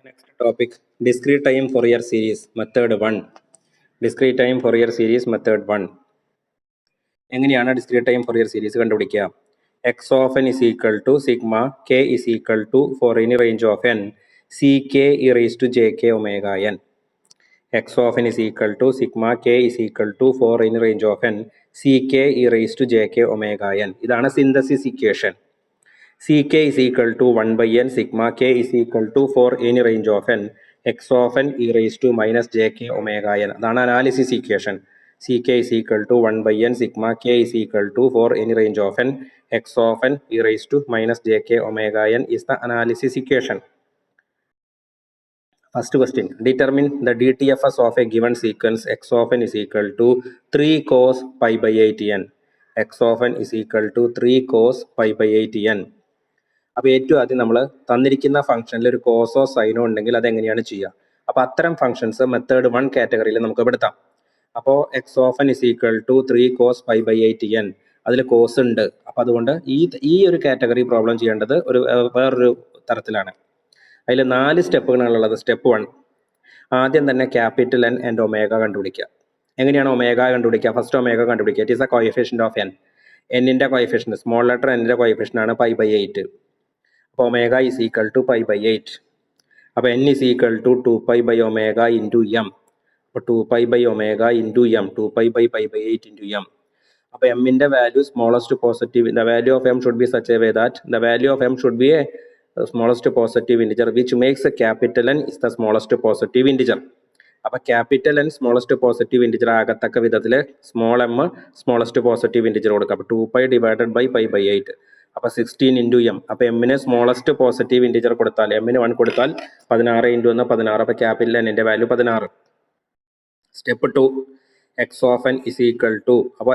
Next topic, discrete time Fourier series method 1. Discrete time Fourier series method 1. എങ്ങനെയാണ് discrete time Fourier series കണ്ടുപിടിക്കുക? X of n is equal to sigma k is equal to four in range of n c k e raise to j k omega n. X of n is equal to sigma k is equal to four in range of n c k e raise to j k omega n. ഇതാണ് synthesis equation. Ck is equal to 1 by n sigma k is equal to 4 in range of n x of n e raised to minus jk omega n. അതാണ് analysis equation. Ck is equal to 1 by n sigma k is equal to 4 in range of n x of n e raised to minus jk omega n is the analysis equation. First question, determine the DTFS of a given sequence x of n is equal to 3 cos pi by 8n. x of n is equal to 3 cos pi by 8n. അപ്പോൾ ഏറ്റവും ആദ്യം നമ്മൾ തന്നിരിക്കുന്ന ഫംഗ്ഷനിൽ ഒരു കോസോ സൈനോ ഉണ്ടെങ്കിൽ അതെങ്ങനെയാണ് ചെയ്യുക? അപ്പോൾ അത്തരം ഫംഗ്ഷൻസ് മെത്തേഡ് 1 കാറ്റഗറിയിൽ നമുക്ക് പെടുത്താം. അപ്പോൾ x of n is equal to 3 cos pi by 8n, അതിൽ കോസ് ഉണ്ട്. അപ്പോൾ അതുകൊണ്ട് ഈ ഒരു കാറ്റഗറി പ്രോബ്ലം ചെയ്യേണ്ടത് വേറൊരു തരത്തിലാണ്. അതിൽ 4 സ്റ്റെപ്പുകളാണുള്ളത്. സ്റ്റെപ്പ് 1, ആദ്യം തന്നെ ക്യാപിറ്റൽ എൻ ആൻഡ് ഒമേഗ കണ്ടുപിടിക്കുക. എങ്ങനെയാണ് ഒമേഗ കണ്ടുപിടിക്കുക? ഫസ്റ്റ് ഒമേഗ കണ്ടുപിടിക്കുക. It is a coefficient of n. എന്നിൻ്റെ കോഎഫിഷ്യന്റ്, സ്മോൾ ലെറ്റർ എന്നിൻ്റെ കോഎഫിഷ്യന്റ് ആണ് പൈ ബൈ 8. അപ്പോൾ omega is equal to pi by 8. അപ്പോൾ n is equal to 2 pi by omega into m. അപ്പോൾ 2 pi by omega into m, 2 pi by 8 into m. അപ്പോൾ എമ്മിൻ്റെ value smallest positive, the value of m should be such a way that the value of m should be a smallest positive integer which makes capital N is the smallest positive integer. അപ്പോൾ capital N smallest positive integer ആകത്തക്ക വിധത്തിൽ small m smallest positive integer കൊടുക്കുക. അപ്പോൾ 2 pi divided by pi by 8. അപ്പോൾ 16 into m. അപ്പോൾ എമ്മിന് smallest positive integer കൊടുത്താൽ, എമ്മിന് 1 കൊടുത്താൽ 16 ഇൻറ്റു 1 16. അപ്പോൾ ക്യാപിറ്റൽ എന്നിൻ്റെ value 16. Step 2, x of n is equal to, അപ്പോൾ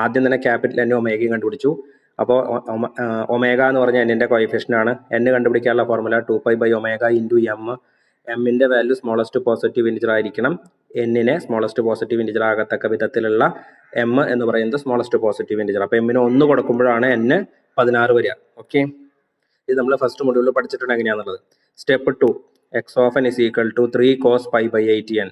ആദ്യം തന്നെ ക്യാപിറ്റൽ എൻ ഒമേഗയും കണ്ടുപിടിച്ചു. അപ്പോൾ ഒമേഗ എന്ന് പറഞ്ഞാൽ എന്നിൻ്റെ കോയിഫിഷ്യൻ്റ് ആണ്. എൻ കണ്ടുപിടിക്കാനുള്ള formula 2 pi by omega into m. എമ്മിൻ്റെ വാല്യൂ സ്മോളസ്റ്റ് പോസിറ്റീവ് ഇൻറ്റിജർ ആയിരിക്കണം. എന്നിനെ സ്മോളസ്റ്റ് പോസിറ്റീവ് ഇൻറ്റിജർ ആകത്തക്ക വിധത്തിലുള്ള എം എന്ന് പറയുന്നത് സ്മോളസ്റ്റ് പോസിറ്റീവ് ഇൻറ്റിജർ. അപ്പോൾ എമ്മിന് 1 കൊടുക്കുമ്പോഴാണ് എൻ 16 വരിക. ഓക്കെ, ഇത് നമ്മൾ ഫസ്റ്റ് മൊഡ്യൂളിൽ പഠിച്ചിട്ടുണ്ട് എങ്ങനെയാണെന്നുള്ളത്. Step 2, x of n is equal to 3 cos pi by 8n.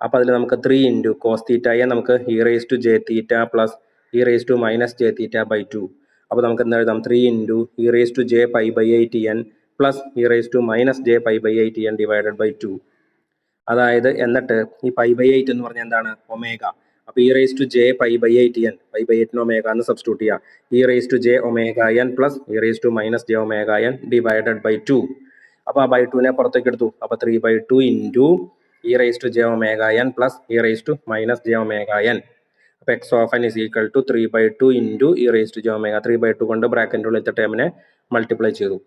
അപ്പോൾ അതിൽ നമുക്ക് 3 ഇൻറ്റു കോസ് തീറ്റ എൻ നമുക്ക് e raise to j theta plus e raise to minus j theta by 2. അപ്പോൾ നമുക്ക് എന്താ എഴുതാം? 3 into e raise to j pi by 8n plus e raise to minus j pi by 8n divided by 2. അതായത് എന്നിട്ട് ഈ pi by 8 എന്ന് പറഞ്ഞാൽ എന്താണ്? ഒമേഗ. അപ്പോൾ e raise to j pi by 8n, pi by 8 omega എന്ന് substitute ചെയ്യുക. E raise to j omega n plus e raise to minus j omega n divided by 2. അപ്പോൾ ആ ബൈ 2നെ പുറത്തേക്ക് എടുത്തു. അപ്പോൾ 3 by 2 into e raise to j omega n plus e raise to minus j omega n. അപ്പോൾ x of n is equal to 3 by 2 into e raise to j omega. 3 by 2 കൊണ്ട് ബ്രാക്കറ്റിൻ്റെ ഉള്ളിലത്തെ ടേമിനെ multiply ചെയ്തു.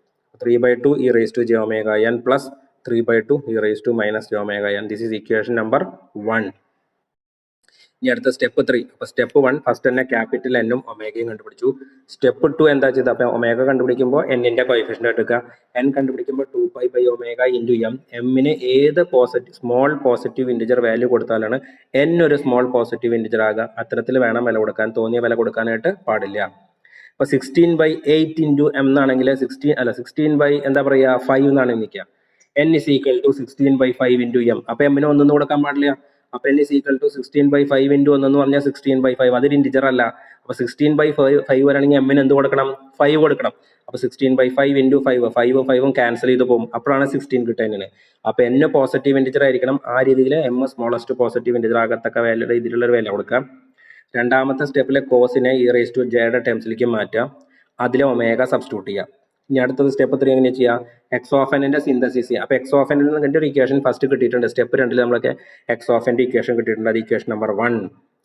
3 by 2 e raise to j omega n plus 3 by 2 e raised to minus j omega n. This is equation number 1. ഇനി അടുത്ത step 3. അപ്പോൾ step 1 first തന്നെ capital എന്നും ഒമേഗയും കണ്ടുപിടിച്ചു. സ്റ്റെപ്പ് 2 എന്താ ചെയ്തത്? അപ്പോൾ ഒമേഗ കണ്ടുപിടിക്കുമ്പോൾ എന്നിൻ്റെ കോയിഫിഷ്യൻ്റ് എടുക്കുക. എൻ കണ്ടുപിടിക്കുമ്പോൾ 2 pi by omega into m. എമ്മിന് ഏത് സ്മോൾ പോസിറ്റീവ് ഇൻറ്റിജർ വാല്യൂ കൊടുത്താലാണ് എൻ ഒരു സ്മോൾ പോസിറ്റീവ് ഇൻറ്റിജർ ആകുക. അത്തരത്തിൽ വേണം വില കൊടുക്കാൻ, തോന്നിയ വില കൊടുക്കാനായിട്ട് പാടില്ല. അപ്പോൾ 16 ബൈ 8 ഇൻറ്റു എം എന്നാണെങ്കിൽ 16 ബൈ എന്താ പറയുക 5 എന്നാണ് നിൽക്കുക. n is equal to 16 by 5 into m. അപ്പോൾ എമ്മിന് 1 കൊടുക്കാൻ പാടില്ല. അപ്പോൾ n is equal to 16 by 5 into 1 എന്ന് പറഞ്ഞാൽ 16 by 5, അതൊരു ഇൻറ്റിജർ അല്ല. അപ്പോൾ 16 by 5 വരാണെങ്കിൽ എമ്മിന് എന്ത് കൊടുക്കണം? 5 കൊടുക്കണം. അപ്പോൾ 16 by 5 into 5, 5ഉം 5ഉം ക്യാൻസൽ ചെയ്ത് പോകും. അപ്പോഴാണ് 16 കിട്ടുന്നതിന്. അപ്പോൾ n പോസിറ്റീവ് ഇൻറ്റിജർ ആയിരിക്കണം. ആ രീതിയിൽ എം സ്മോളസ്റ്റ് പോസിറ്റീവ് ഇൻറ്റിജർ ആകത്തക്ക വാല്യൂ രീതിയിലുള്ളൊരു വില കൊടുക്കാം. രണ്ടാമത്തെ സ്റ്റെപ്പിലെ കോസിനെ ഇ റേസ് ടു ജെയുടെ ടേംസിലേക്ക് മാറ്റാം. അതിലെ ഒമേഗ സബ്സ്റ്റിറ്റ്യൂട്ട് ചെയ്യാം. ഇനി അടുത്തത് സ്റ്റെപ്പ് 3 എങ്ങനെ ചെയ്യാം? എക്സ് ഓഫ് എന്നിൻ്റെ സിന്തസിസ് ചെയ്യാം. അപ്പോൾ എക്സ് ഓഫ് എന്നിൽ നിന്ന് ഒരു ഇക്വേഷൻ ഫസ്റ്റ് കിട്ടിയിട്ടുണ്ട്. സ്റ്റെപ്പ് 2 നമ്മളൊക്കെ എക്സ് ഓഫ് എൻ്റെ ഇക്വേഷൻ കിട്ടിയിട്ടുണ്ട്. അത് ഇക്വേഷൻ നമ്പർ 1.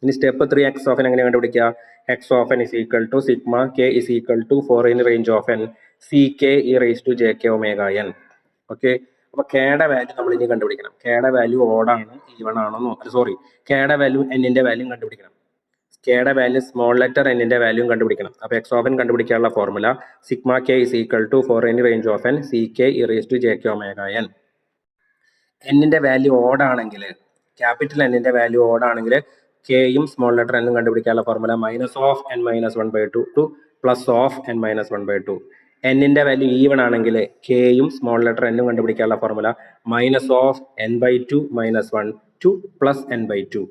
ഇനി സ്റ്റെപ്പ് 3 എക്സ് ഓഫ് എൻ എങ്ങനെ കണ്ടുപിടിക്കുക? X of n is equal to sigma k is equal to 4 in range of n c k e raise to j k omega n. Okay, അപ്പോൾ കെയുടെ value നമ്മൾ ഇനി കണ്ടുപിടിക്കണം. കെയുടെ value ഓഡാണ് even ആണോ നോക്കാം. സോറി, കെയുടെ വാല്യൂ എന്നിൻ്റെ വാല്യൂ കണ്ടുപിടിക്കണം. കെയുടെ വാല്യൂ സ്മോൾ ലെറ്റർ എന്നിൻ്റെ വാല്യൂ കണ്ടുപിടിക്കണം. അപ്പോൾ എക്സ് ഓഫ് എൻ കണ്ടുപിടിക്കാനുള്ള formula sigma k is equal to 4 in range of n c k e raise to j k omega n. എന്നിൻ്റെ വാല്യൂ ഓഡാണെങ്കിൽ, ക്യാപിറ്റൽ എന്നിൻ്റെ വാല്യൂ ഓഡാണെങ്കിൽ കെയും സ്മോൾ ലെറ്റർ എന്നും കണ്ടുപിടിക്കാനുള്ള formula minus of n minus 1 by 2 to plus of n minus 1 by 2. എന്നിൻ്റെ value even ആണെങ്കിൽ കെയും സ്മോൾ ലെറ്റർ എന്നും കണ്ടുപിടിക്കാനുള്ള ഫോർമുല -(n/2 - 1 to +n/2).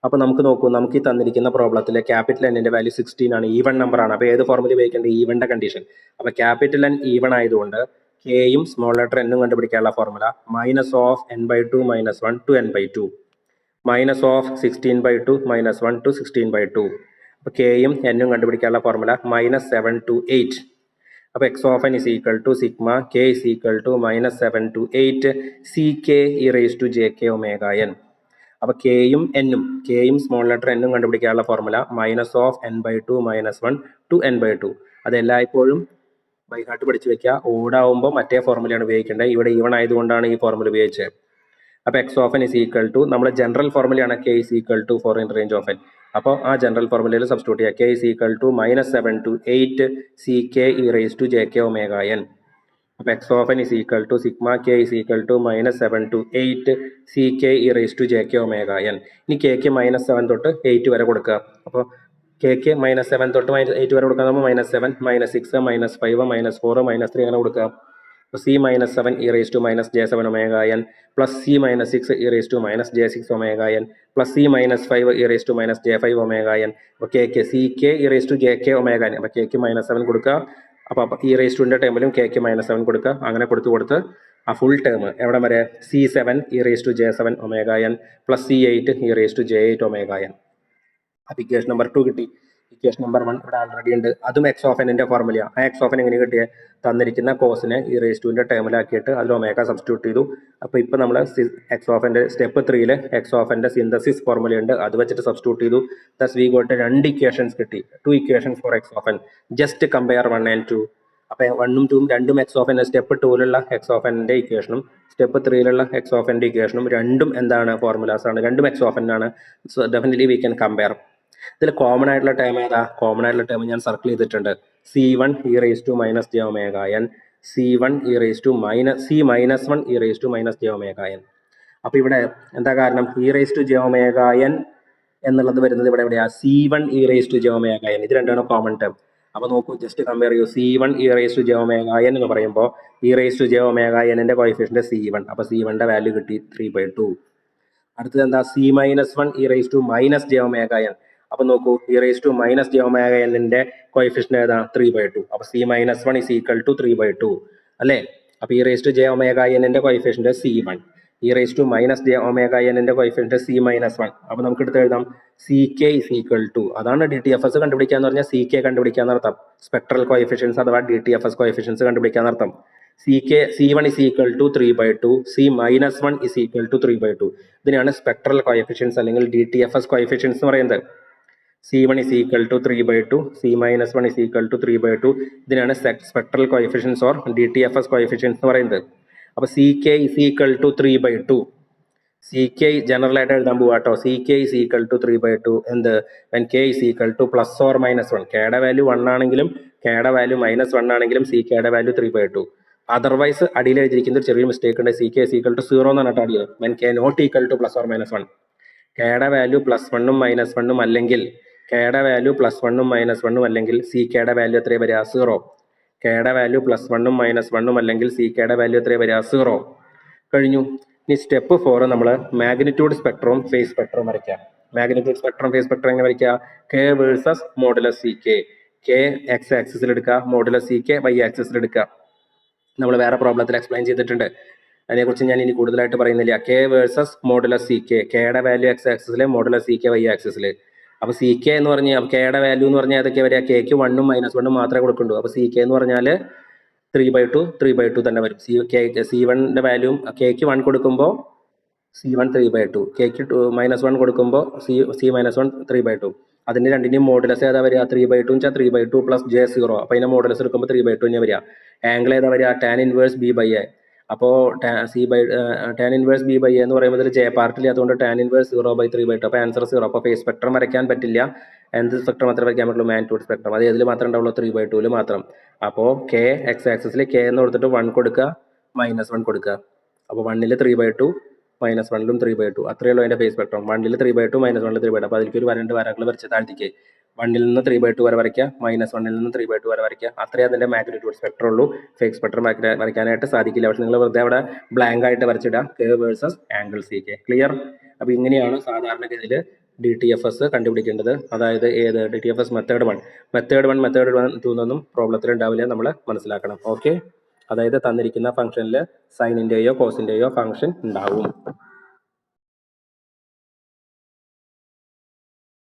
അപ്പോൾ നമുക്ക് നോക്കൂ, നമുക്ക് ഈ തന്നിരിക്കുന്ന പ്രോബ്ലത്തിൽ ക്യാപിറ്റൽ എന്നിൻ്റെ വാല്യൂ 16 ആണ്, ഈവൺ നമ്പർ ആണ്. അപ്പോൾ ഏത് ഫോർമുല ഉപയോഗിക്കേണ്ടത്? ഈവണിൻ്റെ കണ്ടീഷൻ. അപ്പോൾ ക്യാപിറ്റൽ എൻ ഈവൺ ആയതുകൊണ്ട് കെയും സ്മോൾ ലെറ്റർ എന്നും കണ്ടുപിടിക്കാനുള്ള formula -(n/2 - 1 to n/2) -(16/2 - 1 to 16/2). അപ്പോൾ കെയും എന്നും കണ്ടുപിടിക്കാനുള്ള ഫോർമുല -7 to 8. അപ്പോൾ x of n is equal to sigma k is equal to -7 to 8 CK e⁻j⁻⁴ അപ്പോൾ കെയും സ്മോൾ ലെറ്റർ എന്നും കണ്ടുപിടിക്കാനുള്ള ഫോർമുല -(n/2 - 1 to n/2). അത് എല്ലായ്പ്പോഴും ബൈ ഹാർട്ട് പഠിച്ചു വെക്കുക. ഓടാവുമ്പോൾ മറ്റേ ഫോർമുലയാണ് ഉപയോഗിക്കേണ്ടത്. ഇവിടെ ഈവൺ ആയതുകൊണ്ടാണ് ഈ ഫോർമുല ഉപയോഗിച്ചത്. അപ്പോൾ x of n is equal to, നമ്മൾ ജനറൽ ഫോർമുലയാണ് k is equal to 4 in range of n. അപ്പോൾ ആ ജനറൽ ഫോർമുലയിൽ സബ്സ്റ്റിറ്റ്യൂട്ട് ചെയ്യുക. K is equal to -7 to 8 CK e⁻j⁻⁴. അപ്പോൾ x of n is equal to sigma k is equal to -7 to 8 CK e⁻j⁻⁴. ഇനി കെക്ക് -7 തൊട്ട് 8 വരെ കൊടുക്കുക. അപ്പോൾ കെക്ക് -7 തൊട്ട് -8 വരെ കൊടുക്കാൻ നമ്മൾ -7, -6, -5, -4, -3 അങ്ങനെ കൊടുക്കുക. അപ്പോൾ C-7 e⁻j⁻⁴ plus C-6 e⁻j⁻⁴ plus C-5 e⁻j⁻⁴. അപ്പോൾ കേക്ക് CK e⁻j⁻⁴. അപ്പോൾ കേക്ക് -7 കൊടുക്കുക. അപ്പോൾ e⁻ ടേമിലും കേക്ക് -7 കൊടുക്കുക. അങ്ങനെ കൊടുത്ത് ആ ഫുൾ ടേം എവിടെ വരെ? C7 e⁻j⁻⁴ plus C8 e⁻j⁻⁴. അപ്പോൾ ഇക്വേഷൻ നമ്പർ 2 കിട്ടി. ഇക്വേഷൻ നമ്പർ 1 ഇവിടെ ആൾറെഡി ഉണ്ട്. അതും എക്സ് ഓഫ് എന്നിൻ്റെ ഫോർമുല. ആ എക്സ് ഓഫ് എൻ എങ്ങനെ കിട്ടിയത്? തന്നിരിക്കുന്ന കോസിനെ e⁻ ടേമിലാക്കിയിട്ട് അതിൽ ഒമേഗ സബ്സ്റ്റിറ്റ്യൂട്ട് ചെയ്തു. അപ്പോൾ ഇപ്പോൾ നമ്മൾ എക്സ് ഓഫ് എൻ്റെ സ്റ്റെപ്പ് 3 എക്സ് ഓഫ് എൻ്റെ സിന്തസിസ് ഫോർമുല ഉണ്ട്, അത് വെച്ചിട്ട് സബ്സ്റ്റിറ്റ്യൂട്ട് ചെയ്തു. ദസ് വി ഗോട്ട് 2 ഇക്വേഷൻസ് കിട്ടി. 2 equations for x of n. Just compare 1 and 2. അപ്പോൾ 1ഉം 2ഉം രണ്ടും എക്സ് ഓഫ് എൻ, സ്റ്റെപ്പ് 2ലുള്ള എക്സ് ഓഫ് എൻ്റെ ഇക്വേഷനും സ്റ്റെപ്പ് 3ലുള്ള എക്സ് ഓഫ് എൻ്റെ ഇക്വേഷനും രണ്ടും എന്താണ്? ഫോർമുലാസ് ആണ്. രണ്ടും എക്സ് ഓഫ് എൻ ആണ്. So definitely we can compare. ഇതിൽ കോമൺ ആയിട്ടുള്ള ടേം ഏതാ? കോമൺ ആയിട്ടുള്ള ടേം ഞാൻ സർക്കിൾ ചെയ്തിട്ടുണ്ട്. C1 e⁻j⁻⁴, C1 C-1 e⁻j⁻⁴. അപ്പോൾ ഇവിടെ എന്താ കാരണം? e⁻j⁻n എന്നുള്ളത് വരുന്നത് ഇവിടെ എവിടെയാണ്? C1 e⁻j⁻n. ഇത് രണ്ടാണ് കോമൺ ടേം. അപ്പോൾ നോക്കൂ, ജസ്റ്റ് കമ്പയർ ചെയ്യൂ. C1 e⁻j⁻n എന്ന് പറയുമ്പോൾ e⁻j⁻n കോയിഫിഷ്യന്റ് C1. അപ്പോൾ C1ന്റെ വാല്യൂ കിട്ടി 3/2. അടുത്തത് എന്താ? C-1 e⁻j⁻n. അപ്പോൾ നോക്കൂ, e⁻j⁻n കോയിഫിഷ്യന്റ് ഏതാ? 3/2. അപ്പോൾ C-1 is equal to 3/2 അല്ലേ? അപ്പോൾ e⁻j⁻n coefficient C1, e⁻j⁻n coefficient C-1. അപ്പോൾ നമുക്ക് എടുത്ത് എഴുതാം CK is equal to, അതാണ് DTFS കണ്ടുപിടിക്കാന്ന് പറഞ്ഞാൽ CK കണ്ടുപിടിക്കാന്ന് അർത്ഥം. സ്പെക്ട്രൽ കോയിഫിഷ്യൻസ് അഥവാ DTFS കോയിഫിഷ്യൻസ് കണ്ടുപിടിക്കാന്ന് അർത്ഥം. C1 is equal to 3/2, C-1 is equal to 3/2. ഇതിനെയാണ് സ്പെക്ട്രൽ കോയിഫിഷ്യൻസ് അല്ലെങ്കിൽ DTFS കോയിഫിഷ്യൻസ് എന്ന് പറയുന്നത്. C1 is equal to 3/2, C-1 is equal to 3/2. ഇതിനാണ് spectral coefficients or DTFS coefficients എന്ന് പറയുന്നത്. അപ്പോൾ CK is equal to 3/2. CK general ആയിട്ട് എഴുതാൻ പോവാട്ടോ. CK is equal to 3/2 എന്ത്? when K is equal to +or-1. Kയുടെ വാല്യൂ 1 ആണെങ്കിലും Kയുടെ വാല്യൂ -1 ആണെങ്കിലും CKയുടെ വാല്യൂ 3/2. അതർവൈസ് അടിയിൽ എഴുതിയിരിക്കുന്ന ഒരു ചെറിയ മിസ്റ്റേക്ക് ഉണ്ട്. CK is equal to 0 എന്നാണ് കേട്ടോ അടിയിൽ. when K not equal to +or-1. Kയുടെ വാല്യൂ +1ഉം -1ഉം അല്ലെങ്കിൽ Kയുടെ വാല്യൂ +1ഉം -1ഉം അല്ലെങ്കിൽ CKയുടെ വാല്യൂ എത്രയാണ് വരിക? 0. Kയുടെ വാല്യൂ +1ഉം -1ഉം അല്ലെങ്കിൽ CKയുടെ വാല്യൂ എത്രയാണ് വരിക? 0. കഴിഞ്ഞു. ഇനി സ്റ്റെപ്പ് 4 നമ്മൾ മാഗ്നിറ്റ്യൂഡ് സ്പെക്ട്രവും ഫേസ് സ്പെക്ട്രവും വരയ്ക്കാം. മാഗ്നിറ്റ്യൂഡ് സ്പെക്ട്രം ഫേസ് സ്പെക്ട്രം എങ്ങനെ വരയ്ക്കുക? K versus modulus CK. K X ആക്സിസിൽ എടുക്കുക, മോഡുലസ് CK വൈ ആക്സിസിൽ എടുക്കുക. നമ്മൾ വേറെ പ്രോബ്ലത്തിൽ എക്സ്പ്ലെയിൻ ചെയ്തിട്ടുണ്ട്. അതിനെക്കുറിച്ച് ഞാൻ ഇനി കൂടുതലായിട്ട് പറയുന്നില്ല. K versus modulus CK. Kയുടെ വാല്യൂ എക്സ് ആക്സിസിൽ, മോഡുലസ് CK വൈ ആക്സിസിൽ. അപ്പോൾ CK എന്ന് പറഞ്ഞാൽ Kയുടെ വാല്യൂ എന്ന് പറഞ്ഞാൽ ഏതൊക്കെ വരിക? Kക്ക് 1ഉം -1ഉം മാത്രമേ കൊടുക്കുള്ളൂ. അപ്പോൾ CK എന്ന് പറഞ്ഞാൽ 3/2 തന്നെ വരും. C1ന്റെ വാല്യൂ Kക്ക് 1 കൊടുക്കുമ്പോൾ C1 3/2, Kക്ക് -1 കൊടുക്കുമ്പോൾ C-1 3/2. അതിൻ്റെ രണ്ടിൻ്റെയും മോഡുലസ് ഏതാ വരിക? 3/2 വെച്ചാൽ 3/2 + j0. അപ്പോൾ അതിൻ്റെ മോഡുലസ് എടുക്കുമ്പോൾ 3/2 തന്നെ വരിക. ആംഗിൾ ഏതാ വരിക? tan inverse B/A. അപ്പോൾ tan inverse B/A എന്ന് പറയുമ്പോൾ ഇതിൽ J പാർട്ടില്ല, അതുകൊണ്ട് tan inverse 0/3/2. അപ്പോൾ ആൻസർ 0. അപ്പോൾ ഫേസ് സ്പെക്ട്രം വരയ്ക്കാൻ പറ്റില്ല. എന്ത് സ്പെക്ട്രം മാത്രമേ വരയ്ക്കാൻ പറ്റുള്ളൂ? Magnitude spectrum. അത് ഏതിൽ മാത്രമേ ഉണ്ടാവുള്ളൂ? 3/2ൽ മാത്രം. അപ്പോൾ K എക്സ് ആക്സിസിൽ K എന്ന് കൊടുത്തിട്ട് 1 കൊടുക്കുക, -1 കൊടുക്കുക. അപ്പോൾ 1ൽ 3/2, -1ലും 3/2. അത്രയേ ഉള്ളൂ അതിൻ്റെ ഫേസ് സ്പെക്ട്രം. 1ൽ 3/2, -1ൽ 3/2. അപ്പോൾ അതിലേക്ക് ഒരു 2 വരകൾ വരച്ച് താഴ്ത്തിക്ക്. 1-ൽ നിന്ന് 3/2 വരെ വരയ്ക്കുക, -1-ൽ നിന്ന് 3/2 വരെ വരയ്ക്കുക. അത്രേ അതിൻ്റെ മാഗ്നിറ്റ്യൂഡ് സ്പെക്ട്രം ഉള്ളൂ. ഫേക്ക് സ്പെക്ട്രം വരയ്ക്കാനായിട്ട് സാധിക്കില്ല. പക്ഷെ നിങ്ങൾ വെറുതെ അവിടെ ബ്ലാങ്ക് ആയിട്ട് വരച്ചിടുക curve versus angle c k. Clear? അപ്പോൾ ഇങ്ങനെയാണ് സാധാരണഗതിയിൽ DTFS കണ്ടുപിടിക്കേണ്ടത്. അതായത് ഏത് DTFS മെത്തേഡ് 1 മെത്തേഡ് 2 എന്നൊന്നും പ്രോബ്ലത്തിൽ ഉണ്ടാവില്ല, നമ്മൾ മനസ്സിലാക്കണം. ഓക്കെ, അതായത് തന്നിരിക്കുന്ന ഫംഗ്ഷനിൽ സൈനിൻ്റെയോ കോസിൻ്റെയോ ഫംഗ്ഷൻ ഉണ്ടാവും.